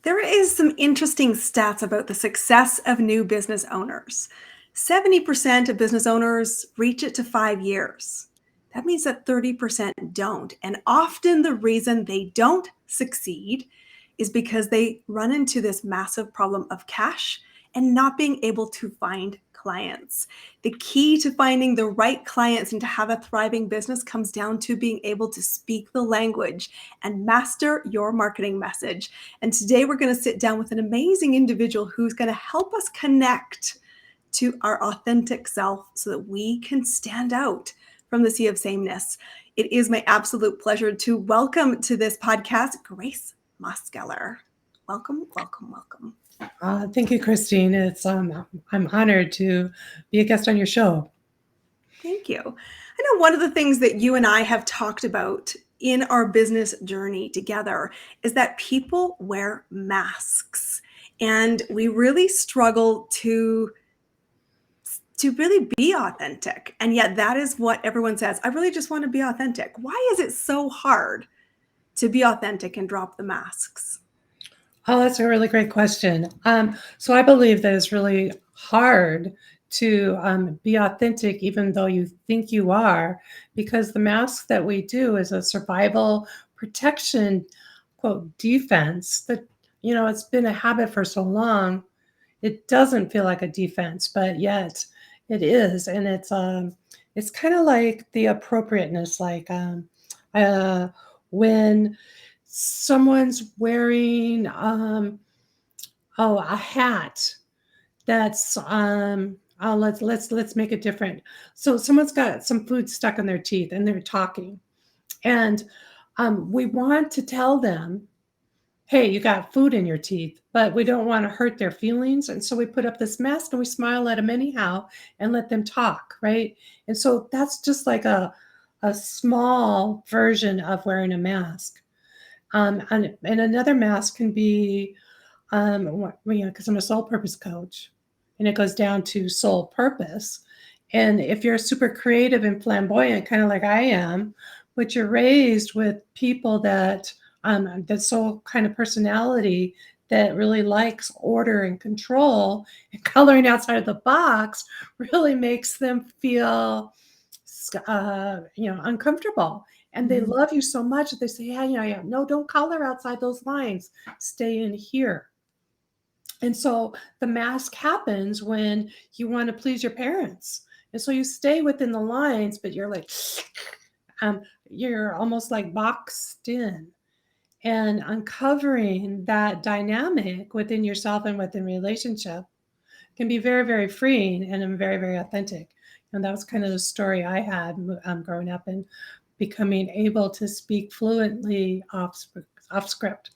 There is some interesting stats about the success of new business owners. 70% of business owners reach it to 5 years. That means that 30% don't. And often the reason they don't succeed is because they run into this massive problem of cash and not being able to find clients. The key to finding the right clients and to have a thriving business comes down to being able to speak the language and master your marketing message. And today we're going to sit down with an amazing individual who's going to help us connect to our authentic self so that we can stand out from the sea of sameness. It is my absolute pleasure to welcome to this podcast Grace Mosgeller. Welcome, welcome, welcome. Thank you, Christine. I'm honored to be a guest on your show. Thank you. I know one of the things that you and I have talked about in our business journey together is that people wear masks, and we really struggle to really be authentic. And yet that is what everyone says. I really just want to be authentic. Why is it so hard to be authentic and drop the masks? Oh, that's a really great question. So I believe that it's really hard to be authentic, even though you think you are, because the mask that we do is a survival protection, quote, defense that, it's been a habit for so long. It doesn't feel like a defense, but yet it is. And it's kind of like the appropriateness, like uh, when someone's wearing a hat that's let's make it different. So someone's got some food stuck in their teeth and they're talking, and we want to tell them, hey, you got food in your teeth, but we don't want to hurt their feelings, and so we put up this mask and we smile at them anyhow and let them talk, right? And so that's just like a small version of wearing a mask. And another mask can be, because I'm a soul purpose coach, and it goes down to soul purpose. And if you're super creative and flamboyant, kind of like I am, but you're raised with people that soul kind of personality that really likes order and control, and coloring outside of the box really makes them feel, uncomfortable. And they love you so much that they say, yeah, no, don't color outside those lines. Stay in here. And so the mask happens when you want to please your parents. And so you stay within the lines, but you're like, you're almost like boxed in. And uncovering that dynamic within yourself and within relationship can be very, very freeing and very, very authentic. And that was kind of the story I had growing up and becoming able to speak fluently off script.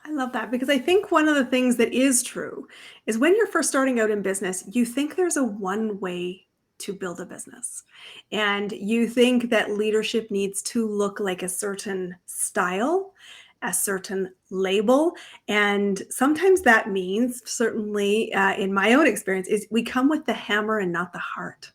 I love that because I think one of the things that is true is when you're first starting out in business, you think there's a one way to build a business. And you think that leadership needs to look like a certain style, a certain label. And sometimes that means, certainly in my own experience, is we come with the hammer and not the heart.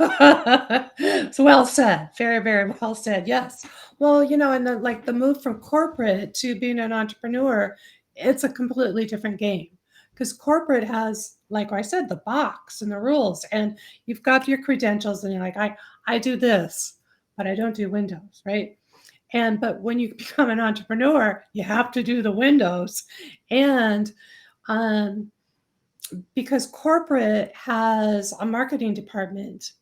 It's well said. Very, very well said. Yes. Well, and the move from corporate to being an entrepreneur, it's a completely different game because corporate has, like I said, the box and the rules, and you've got your credentials, and you're like, I do this, but I don't do Windows, right? But when you become an entrepreneur, you have to do the Windows, and um, because corporate has a marketing department,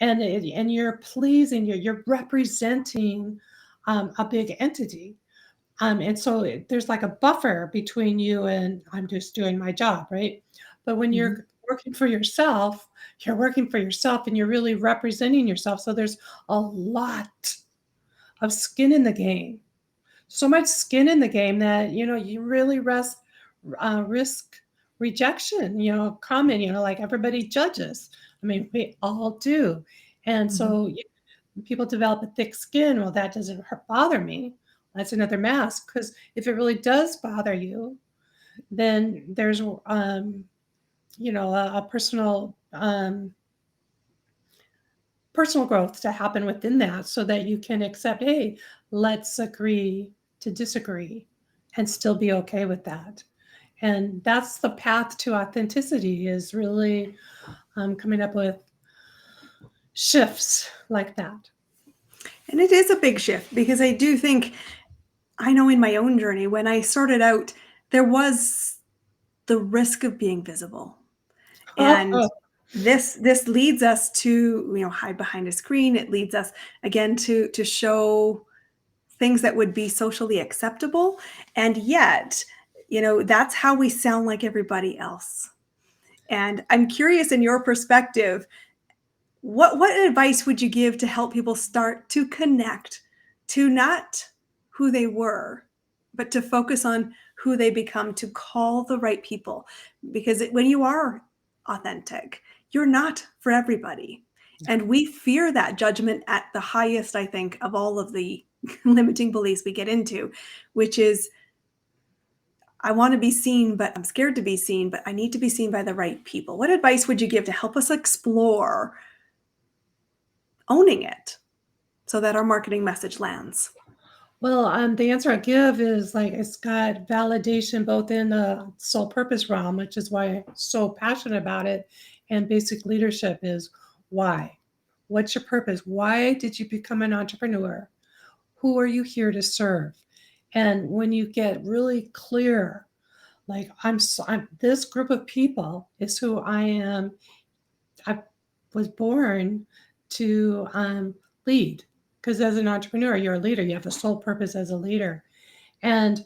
and you're pleasing, you're representing a big entity, and so there's like a buffer between you and I'm just doing my job, right? But when Mhm. you're working for yourself, you're working for yourself and you're really representing yourself. So there's a lot of skin in the game, so much skin in the game that you really risk rejection, comment, like everybody judges. I mean, we all do. And Mhm. so people develop a thick skin. Well, that doesn't bother me. That's another mask, because if it really does bother you, then there's a personal growth to happen within that, so that you can accept, hey, let's agree to disagree. and still be okay with that. And that's the path to authenticity, is really coming up with shifts like that. And it is a big shift because I do think, I know in my own journey, when I started out, there was the risk of being visible. And this leads us to, hide behind a screen. It leads us again to show things that would be socially acceptable. And yet, that's how we sound like everybody else. And I'm curious, in your perspective, what advice would you give to help people start to connect to not who they were, but to focus on who they become, to call the right people? Because when you are authentic, you're not for everybody. And we fear that judgment at the highest, I think, of all of the limiting beliefs we get into, which is, I want to be seen, but I'm scared to be seen, but I need to be seen by the right people. What advice would you give to help us explore owning it so that our marketing message lands? Well, the answer I give is like, it's got validation both in the soul purpose realm, which is why I'm so passionate about it, and basic leadership is why. What's your purpose? Why did you become an entrepreneur? Who are you here to serve? And when you get really clear, like, I'm this group of people is who I am. I was born to lead, because as an entrepreneur, you're a leader. You have a sole purpose as a leader. And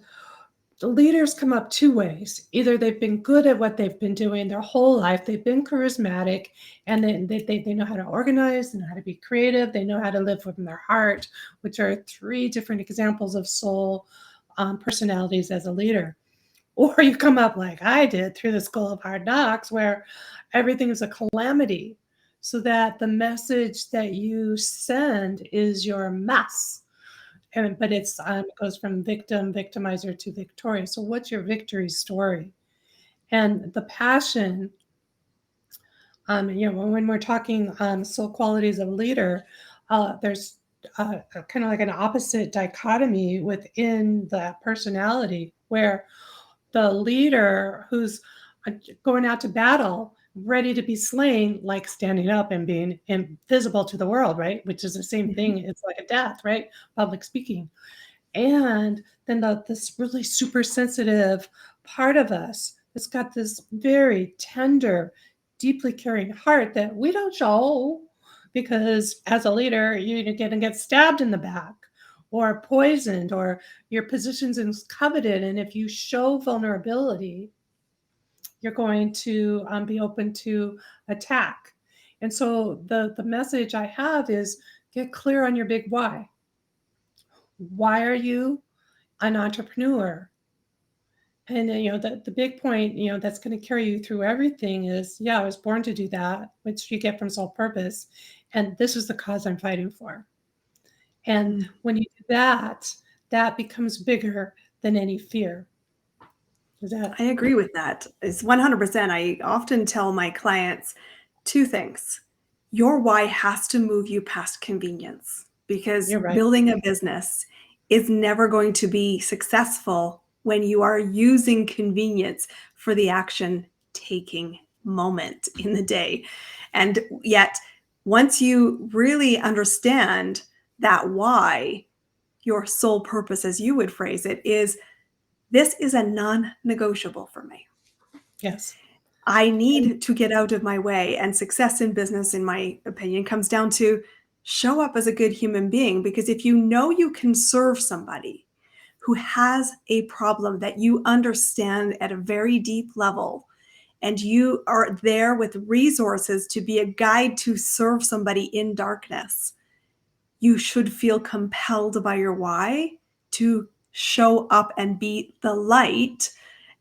the leaders come up two ways. Either they've been good at what they've been doing their whole life, they've been charismatic, and then they know how to organize, they know how to be creative, they know how to live from their heart, which are three different examples of soul personalities as a leader. Or you come up like I did through the School of Hard Knocks, where everything is a calamity, so that the message that you send is your mess. But it goes from victimizer to victorious. So what's your victory story? And the passion, when we're talking soul qualities of leader, there's kind of like an opposite dichotomy within the personality, where the leader who's going out to battle, ready to be slain, like standing up and being invisible to the world, right? Which is the same thing. It's like a death, right? Public speaking. And then this really super sensitive part of us that's got this very tender, deeply caring heart that we don't show, because as a leader, you're going to get stabbed in the back or poisoned, or your position's coveted. And if you show vulnerability, you're going to be open to attack. And so the message I have is, get clear on your big why. Why are you an entrepreneur? And the big point, that's going to carry you through everything is, yeah, I was born to do that, which you get from soul purpose. And this is the cause I'm fighting for. And when you do that, that becomes bigger than any fear. Is that? I agree with that. It's 100%. I often tell my clients two things. Your why has to move you past convenience, because You're right. building a business is never going to be successful when you are using convenience for the action taking moment in the day. And yet, once you really understand that why, your sole purpose, as you would phrase it, is, this is a non-negotiable for me. Yes. I need to get out of my way. And success in business, in my opinion, comes down to show up as a good human being. Because if you know you can serve somebody who has a problem that you understand at a very deep level, and you are there with resources to be a guide to serve somebody in darkness, you should feel compelled by your why to show up and be the light,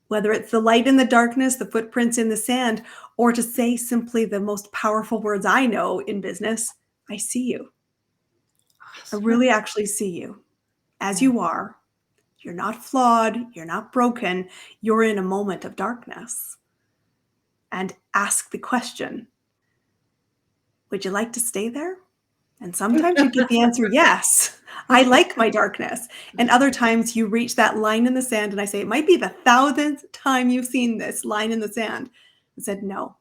whether it's the light in the darkness, the footprints in the sand, or to say simply the most powerful words I know in business: I see you. I really actually see you as you are. You're not flawed. You're not broken. You're in a moment of darkness. And ask the question, would you like to stay there? And sometimes you get the answer, yes, I like my darkness. And other times you reach that line in the sand, and I say, it might be the 1,000th time you've seen this line in the sand, and said, no,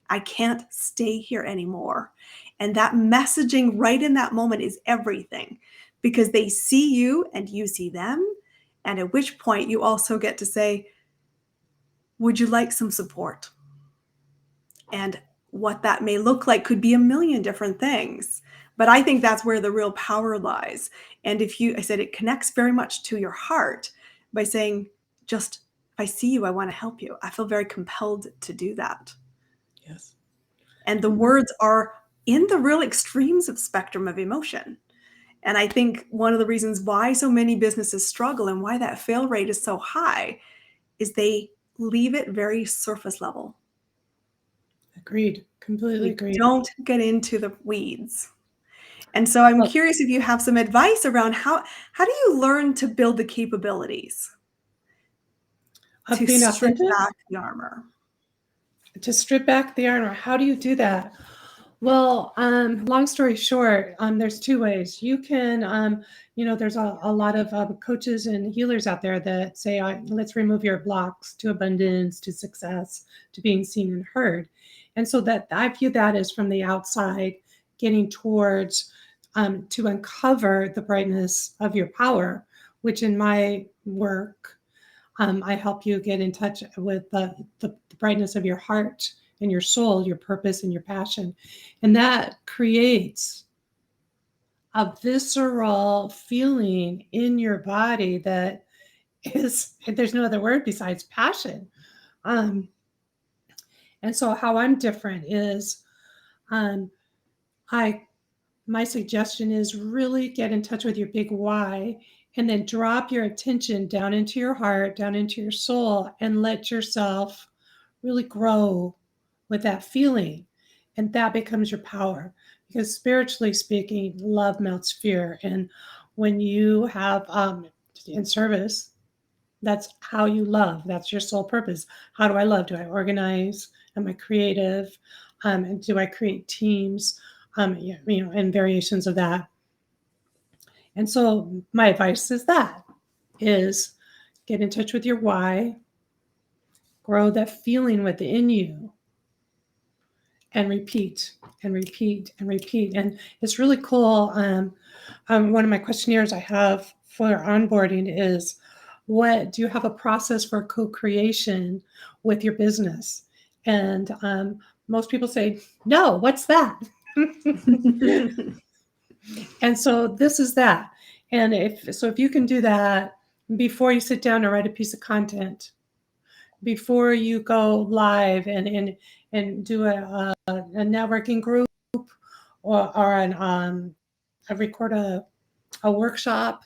I can't stay here anymore. And that messaging right in that moment is everything, because they see you and you see them. And at which point you also get to say, would you like some support? And what that may look like could be a million different things. But I think that's where the real power lies. And I said, it connects very much to your heart by saying, just, if I see you, I want to help you. I feel very compelled to do that. Yes. And the words are in the real extremes of spectrum of emotion. And I think one of the reasons why so many businesses struggle and why that fail rate is so high is they leave it very surface level. Agreed. Completely We agreed. don't get into the weeds. And so I'm Well, curious if you have some advice around how do you learn to build the capabilities of to being strip authentic, back the armor? to strip back the armor. How do you do that? Well, long story short, there's two ways. You can, there's a lot of coaches and healers out there that say, let's remove your blocks to abundance, to success, to being seen and heard. And so that I view that as from the outside, getting towards to uncover the brightness of your power, which in my work, I help you get in touch with the brightness of your heart and your soul, your purpose and your passion. And that creates a visceral feeling in your body that is, there's no other word besides passion. Um, and so how I'm different is um, I my suggestion is really get in touch with your big why and then drop your attention down into your heart, down into your soul, and let yourself really grow with that feeling. And that becomes your power. Because spiritually speaking, love melts fear. And when you have in service, that's how you love. That's your sole purpose. How do I love? Do I organize? Am I creative? And do I create teams? And variations of that. And so my advice is get in touch with your why, grow that feeling within you, and repeat and repeat and repeat. And it's really cool. One of my questionnaires I have for onboarding is, what do you have a process for co-creation with your business? And most people say, no, what's that? And so this is that. And if you can do that before you sit down and write a piece of content, before you go live and do a networking group or record a workshop,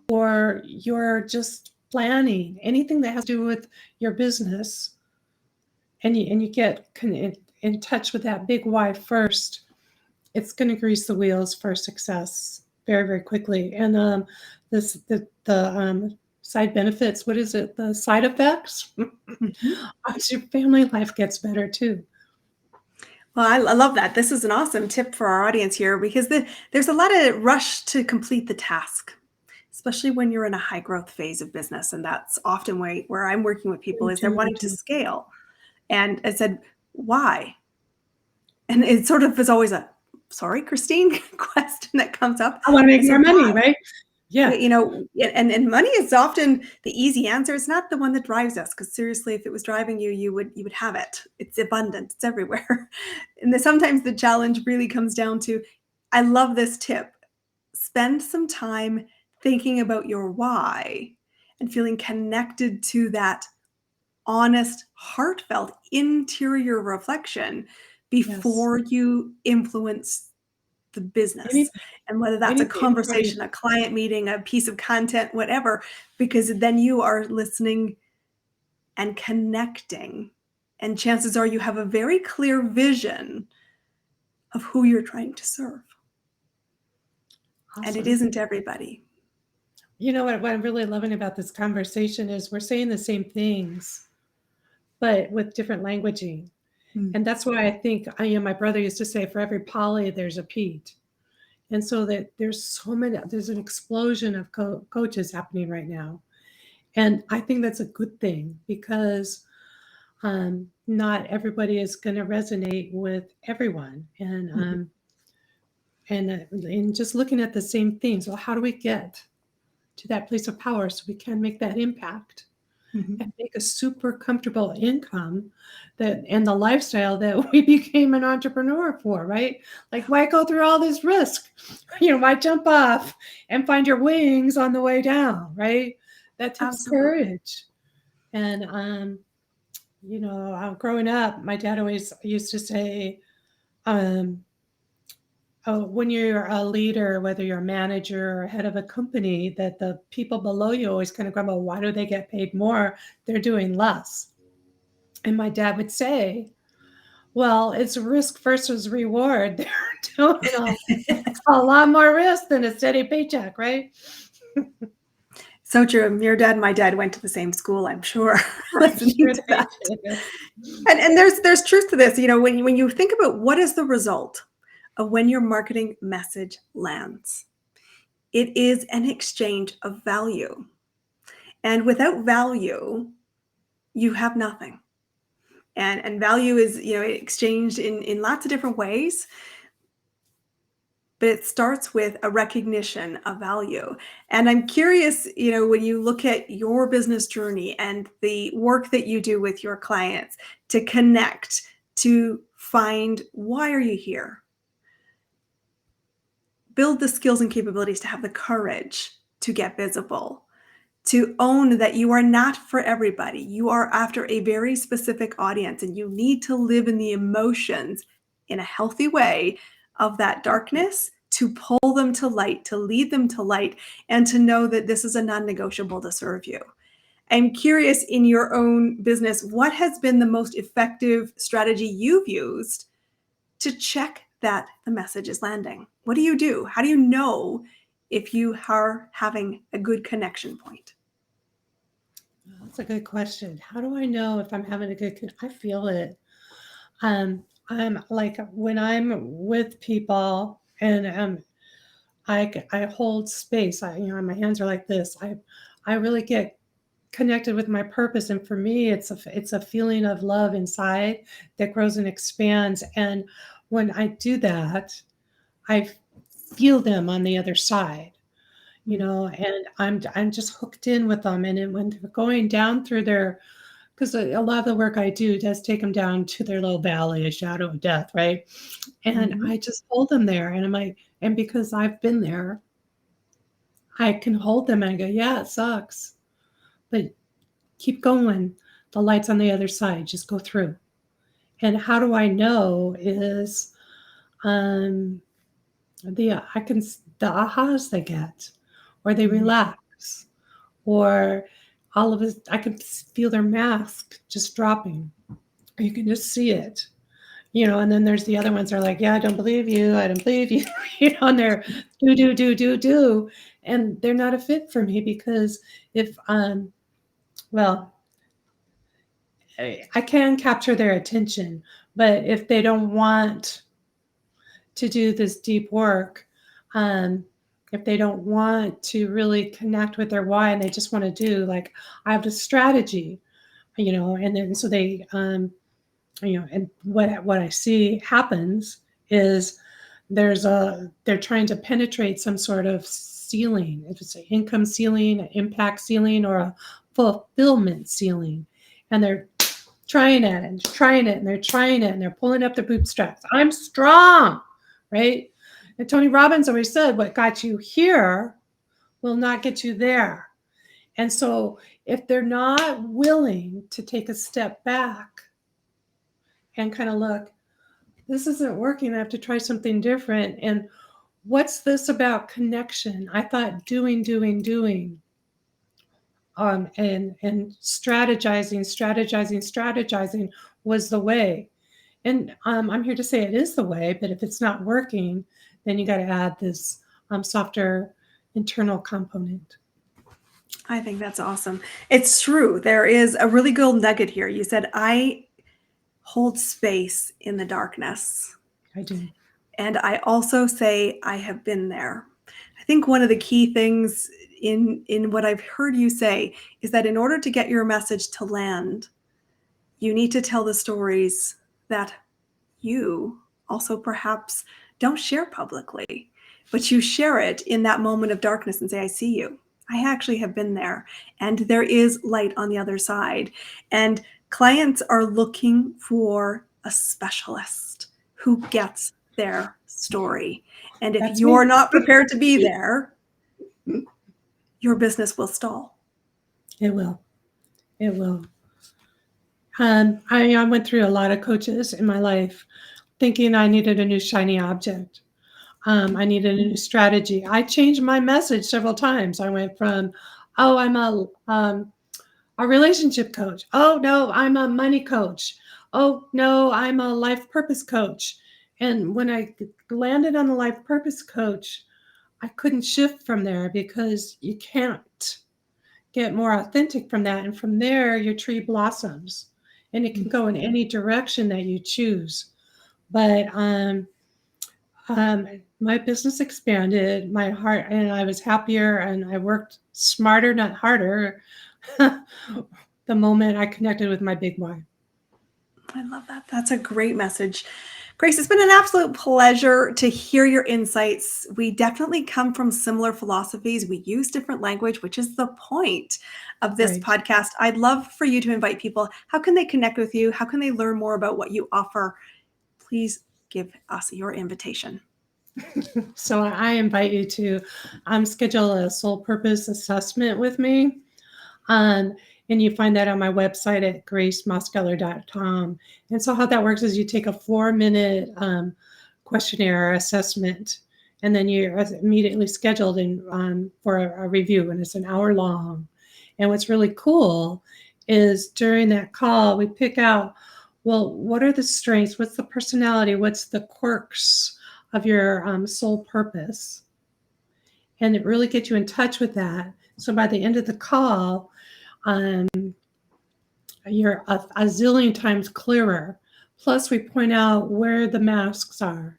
or you're just planning anything that has to do with your business, and you get in touch with that big why first, it's going to grease the wheels for success very, very quickly. And the side benefits, what is it? The side effects? As your family life gets better too. Well, I love that. This is an awesome tip for our audience here, because there's a lot of rush to complete the task, especially when you're in a high growth phase of business. And that's often where I'm working with people, is they're Me wanting to too. scale. And I said, why? And it sort of is always a, sorry, Christine, question that comes up. I want to I make said, more money, why? right? Yeah. And money is often the easy answer. It's not the one that drives us, because seriously, if it was driving you, you would have it. It's abundant. It's everywhere. And sometimes the challenge really comes down to, I love this tip. Spend some time thinking about your why and feeling connected to that honest, heartfelt, interior reflection Yes. before you influence the business. Anything, And whether that's a anything, anybody. conversation, a client meeting, a piece of content, whatever, because then you are listening and connecting. And chances are you have a very clear vision of who you're trying to serve. And it Awesome. isn't everybody. You know what I'm really loving about this conversation is we're saying the same things, but with different languaging. Mm. And that's why I think, my brother used to say, for every Polly, there's a Pete. And so that there's an explosion of coaches happening right now. And I think that's a good thing because not everybody is going to resonate with everyone. And just looking at the same things. Well, how do we get to that place of power so we can make that impact and make a super comfortable income and the lifestyle that we became an entrepreneur for, right? Like, why go through all this risk? Why jump off and find your wings on the way down, right? That takes courage. And growing up, my dad always used to say, when you're a leader, whether you're a manager or head of a company, that the people below you always kind of grumble, why do they get paid more? They're doing less. And my dad would say, well, it's risk versus reward. They're doing a lot more risk than a steady paycheck, right? So true. Your dad and my dad went to the same school, I'm sure. Listening to that. And there's truth to this. When you think about what is the result of when your marketing message lands, it is an exchange of value. And without value, you have nothing. And value is, exchanged in lots of different ways. But it starts with a recognition of value. And I'm curious, when you look at your business journey and the work that you do with your clients to connect, to find why are you here? Build the skills and capabilities to have the courage to get visible, to own that you are not for everybody. You are after a very specific audience, and you need to live in the emotions in a healthy way of that darkness, to pull them to light, to lead them to light, and to know that this is a non-negotiable to serve you. I'm curious, in your own business, what has been the most effective strategy you've used to check that the message is landing? What do you do? How do you know if you are having a good connection point? That's a good question. How do I know if I'm having a good I feel it. I'm like, when I'm with people and I hold space. My hands are like this. I really get connected with my purpose, and for me, it's a feeling of love inside that grows and expands. And when I do that, I feel them on the other side, and I'm just hooked in with them. And when they're going down through because a lot of the work I do does take them down to their little valley, a shadow of death, right? And I just hold them there, and I'm like, and because I've been there, I can hold them and I go, yeah, it sucks, but keep going. The light's on the other side. Just go through. And how do I know is the ahas they get, or they relax, or all of it. I can feel their mask just dropping. You can just see it, and then there's the other ones that are like, yeah, I don't believe you. I don't believe you, and they're do. And they're not a fit for me because if, well, I can capture their attention, but if they don't want to do this deep work, if they don't want to really connect with their why and they just want to do, like, I have a strategy, and then so they, and what I see happens is they're trying to penetrate some sort of ceiling. If it's an income ceiling, an impact ceiling, or a fulfillment ceiling, and they're trying it and trying it and they're trying it and they're pulling up their bootstraps. I'm strong, right? And Tony Robbins always said, what got you here will not get you there. And so if they're not willing to take a step back and kind of look, this isn't working, I have to try something different. And what's this about connection? I thought doing, and strategizing was the way. And I'm here to say it is the way, but if it's not working, then you got to add this softer internal component. I think that's awesome. It's true. There is a really good nugget here. You said, I hold space in the darkness. I do. And I also say, I have been there. I think one of the key things in what I've heard you say is that in order to get your message to land, you need to tell the stories that you also perhaps don't share publicly, but you share it in that moment of darkness and say, I see you. I actually have been there, and there is light on the other side. And clients are looking for a specialist who gets their story. And if That's me. you're not prepared to be there, your business will stall. It will. It will. I went through a lot of coaches in my life thinking I needed a new shiny object. I needed a new strategy. I changed my message several times. I went from, oh, I'm a relationship coach. Oh, no, I'm a money coach. Oh, no, I'm a life purpose coach. And when I landed on the life purpose coach, I couldn't shift from there because you can't get more authentic from that. And from there, your tree blossoms and it can go in any direction that you choose. But my business expanded, my heart, and I was happier and I worked smarter, not harder, the moment I connected with my big why. I love that. That's a great message. Grace, it's been an absolute pleasure to hear your insights. We definitely come from similar philosophies. We use different language, which is the point of this Right. podcast. I'd love for you to invite people. How can they connect with you? How can they learn more about what you offer? Please give us your invitation. So I invite you to schedule a soul purpose assessment with me. And you find that on my website at gracemosgeller.com. And so how that works is you take a 4-minute questionnaire assessment, and then you're immediately scheduled for a review, and it's an hour long. And what's really cool is during that call, we pick out, well, what are the strengths? What's the personality? What's the quirks of your soul purpose? And it really gets you in touch with that. So by the end of the call, you're a zillion times clearer. Plus, we point out where the masks are,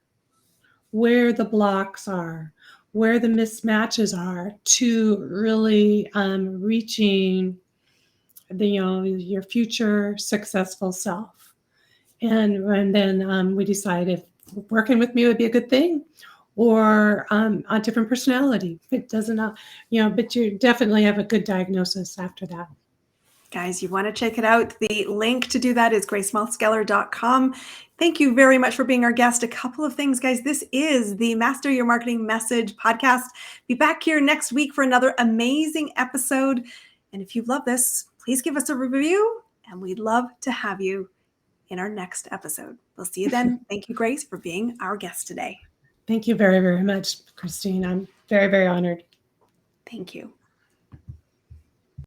where the blocks are, where the mismatches are to really reaching your future successful self. And then we decide if working with me would be a good thing or a different personality. It doesn't, but you definitely have a good diagnosis after that. Guys, you want to check it out. The link to do that is gracemosgeller.com. Thank you very much for being our guest. A couple of things, guys. This is the Master Your Marketing Message podcast. Be back here next week for another amazing episode. And if you love this, please give us a review, and we'd love to have you in our next episode. We'll see you then. Thank you, Grace, for being our guest today. Thank you very, very much, Christine. I'm very, very honored. Thank you.